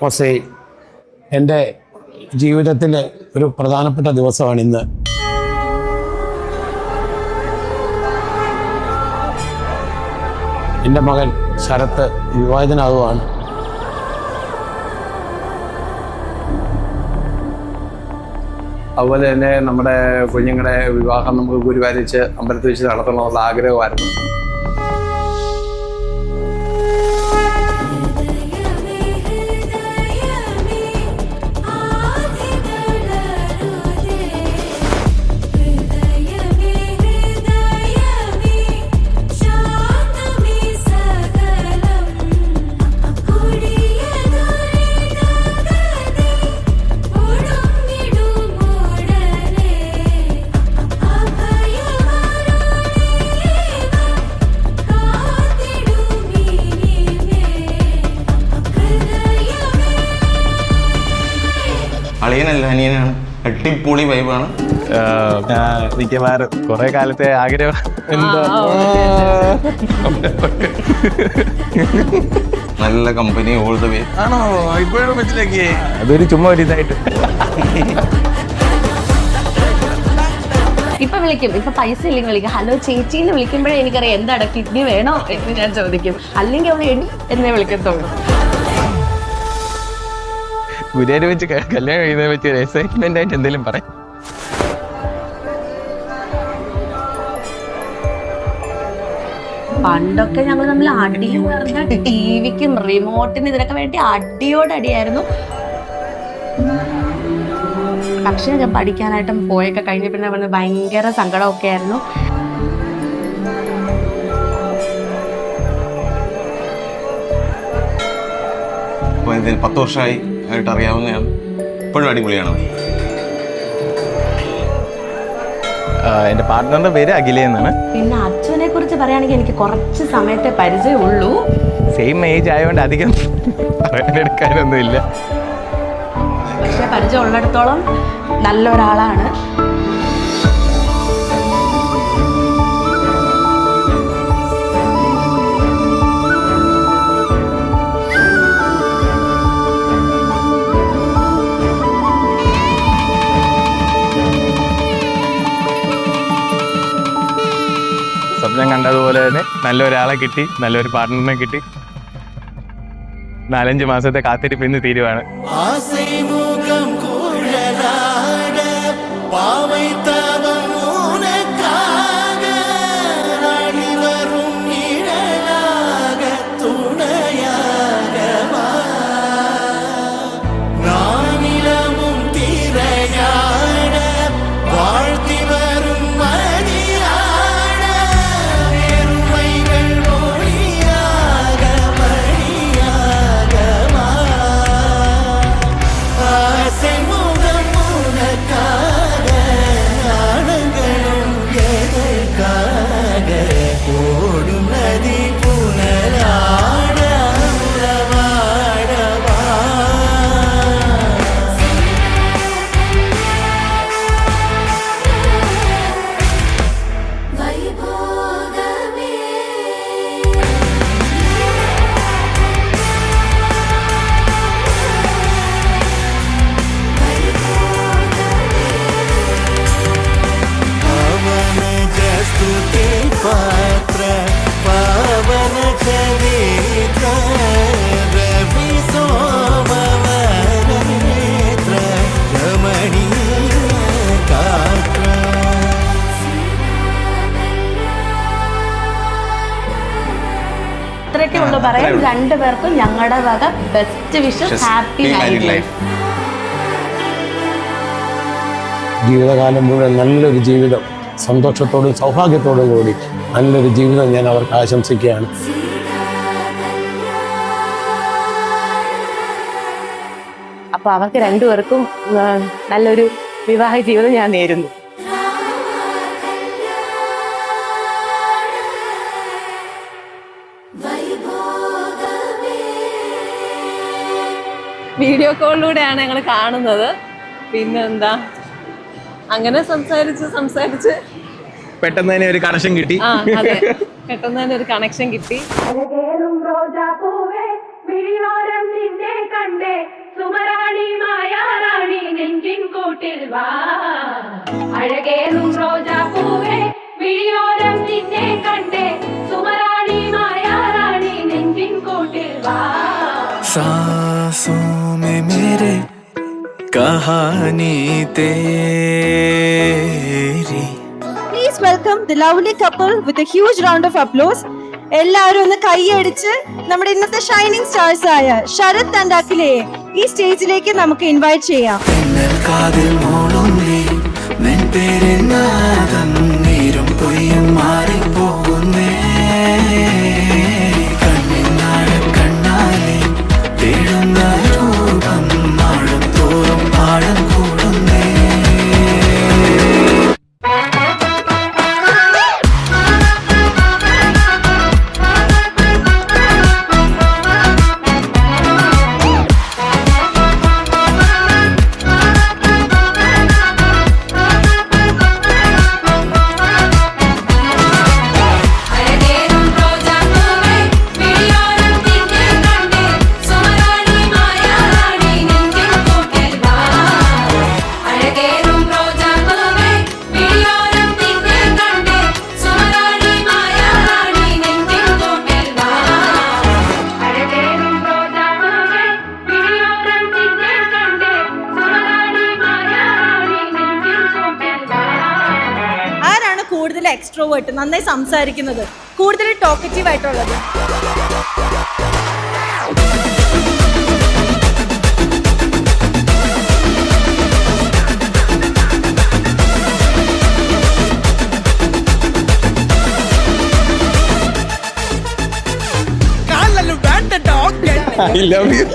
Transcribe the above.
ഒസേ എൻ്റെ ജീവിതത്തിലെ ഒരു പ്രധാനപ്പെട്ട ദിവസമാണിന്ന്. എൻ്റെ മകൻ ശരത്ത് വിവാഹിതനാകുവാണ്. അതുപോലെ തന്നെ നമ്മുടെ കുഞ്ഞുങ്ങളുടെ വിവാഹം നമുക്ക് ഗുരുവായൂരിച്ച് അമ്പലത്തിൽ വെച്ച് നടത്തണമെന്നുള്ള ആഗ്രഹമായിരുന്നു. അളിയനല്ല അനിയനാണ്. അടിപൊളി വൈബാണ്. മിക്കവാറും കുറെ കാലത്തെ ആഗ്രഹം. നല്ല കമ്പനി ഓൾ ദ വേ. ആണോ? ഇപ്പോഴും മനസ്സിലാക്കിയേ? അതൊരു ചുമ്മാ ഒരു ഇതായിട്ട്. ഇപ്പൊ വിളിക്കും, ഇപ്പൊ പൈസ ഇല്ലെങ്കിൽ വിളിക്കും. ഹലോ ചേച്ചിന്ന് വിളിക്കുമ്പോഴേ എനിക്കറിയാം എന്താണ് കിഡ്നി വേണോ എന്ന് ഞാൻ ചോദിക്കും. അല്ലെങ്കിൽ അവൾ എണ്ണി എന്നേ വിളിക്കത്തുള്ളൂ. ഗുരുവായൂർ വെച്ച് കല്യാണം കഴിയുന്നതിനെ പറ്റി ഒരു എക്സൈറ്റ്മെന്റ് ആയിട്ട് എന്തെങ്കിലും പറയാം. പണ്ടൊക്കെ ഞങ്ങൾ തമ്മിൽ അടി പറഞ്ഞ ടിവിക്കും റിമോട്ടിന് ഇതിനൊക്കെ വേണ്ടി അടിയോടടിയായിരുന്നു. പക്ഷെ ഞാൻ പഠിക്കാനായിട്ടും പോയൊക്കെ കഴിഞ്ഞ പിന്നെ അവന് ഭയങ്കര സങ്കടമൊക്കെ ആയിരുന്നു. അപ്പോൾ 10 വർഷമായി ആയിട്ട് അറിയാവുന്നതാണ്. ഇപ്പോഴും അടിപൊളിയാണ്. എൻ്റെ പാർട്ട്ണറിന്റെ പേര് അഖില എന്നാണ്. പിന്നെ അച്ഛനെ കുറിച്ച് പറയുകയാണെങ്കിൽ എനിക്ക് കുറച്ച് സമയത്തെ പരിചയമുള്ളൂ. സെയിം ഏജ് ആയതുകൊണ്ട് അധികം പറയാനെടുക്കാനൊന്നുമില്ല. പക്ഷെ പരിചയം ഉള്ളിടത്തോളം നല്ലൊരാളാണ്. സ്വപ്നം കണ്ടതുപോലെ തന്നെ നല്ലൊരാളെ കിട്ടി, നല്ലൊരു പാർട്ട്ണറിനെ കിട്ടി. 4-5 മാസത്തെ കാത്തിരിപ്പ് ഇന്ന് തീരുവാണ്. ഇത്രയൊക്കെ ഉള്ളു പറയാം. രണ്ടുപേർക്കും ഞങ്ങളുടെ വക ബെസ്റ്റ് വിഷസ്. Happy life. ജീവിതകാലം മുഴുവൻ നല്ലൊരു ജീവിതം, സന്തോഷത്തോടും സൗഭാഗ്യത്തോടും കൂടി നല്ലൊരു ജീവിതം ഞാൻ അവർക്ക് ആശംസിക്കുകയാണ്. അപ്പൊ അവർക്ക് രണ്ടുപേർക്കും നല്ലൊരു വിവാഹ ജീവിതം ഞാൻ നേരുന്നു. വീഡിയോ കോളിലൂടെയാണ് ഞങ്ങൾ കാണുന്നത്. പിന്നെന്താ, അങ്ങനെ സംസാരിച്ച് പെട്ടെന്ന് തന്നെ ഒരു കണക്ഷൻ കിട്ടി. അതെ, പെട്ടെന്ന് തന്നെ ഒരു കണക്ഷൻ കിട്ടി. കൂട്ടിൽ വാ അഴകേറും റോജാ പൂവേ വിഴിയോരം നിന്നെ കണ്ടേ സുമറാണി മായാറാണി നെഞ്ചിൻ കൂട്ടിൽ വാ सांसों में मेरे कहानी तेरी. Please welcome the lovely couple with a huge round of applause. എല്ലാവരും ഒന്ന് കൈയടിച്ച് നമ്മുടെ ഇന്നത്തെ ഷൈനിങ് സ്റ്റാർസ് ആയ ശരത് ആൻഡ് അഖിലയെ ഈ സ്റ്റേജിലേക്ക് നമുക്ക് ഇൻവൈറ്റ് ചെയ്യാം. എന്നൽ കാതിൽ മോളുന്നേ നിൻ പേരെന്നാദം നീരും പൊയ്യും മാറിപ്പോകുന്നേ കണ്ണിനാഴ കണ്ണാലെ തേടുന്ന രൂപം ആഴം തോറും ആഴം കൂടുന്നേ. അഴകേറും റോജാ പൂവേ വിഴിയോരം നിന്നെ കണ്ടേ സുമറാണി മായാറാണി നെഞ്ചിൻ കൂട്ടിൽ വാ അഴകേറും റോജാ പൂവേ വിഴിയോരം നിന്നെ കണ്ടേ സുമറാണി മായാറാണി നെഞ്ചിൻ കൂട്ടിൽ വാ അഴകേറും റോജാ പൂവേ വിഴിയോരം നിന്നെ കണ്ടേ സുമറാണി മായാറാണി നെഞ്ചിൻ കൂട്ടിൽ വാ. ആരാണ് കൂടുതൽ എക്സ്ട്രോവേർട്ട്, നന്നായി സംസാരിക്കുന്നത്, കൂടുതൽ ടോക്കറ്റീവ് ആയിട്ടുള്ളത്? I love you.